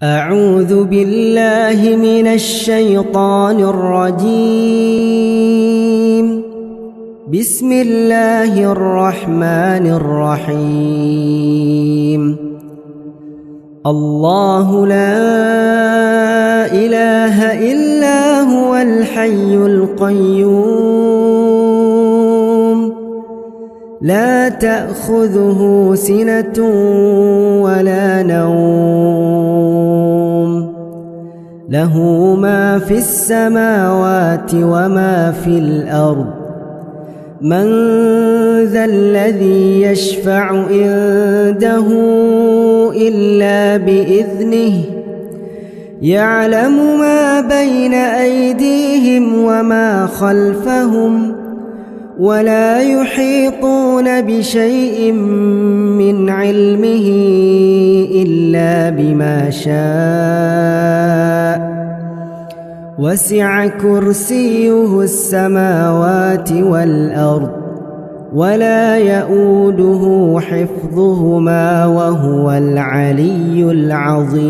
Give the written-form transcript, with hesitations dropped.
أعوذ بالله من الشيطان الرجيم. بسم الله الرحمن الرحيم. الله لا إله إلا هو الحي القيوم لا تأخذه سنة ولا نوم له ما في السماوات وما في الأرض من ذا الذي يشفع عنده إلا بإذنه يعلم ما بين أيديهم وما خلفهم ولا يحيطون بشيء من علمه إلا بما شاء وسع كرسيه السماوات والأرض ولا يؤوده حفظهما وهو العلي العظيم.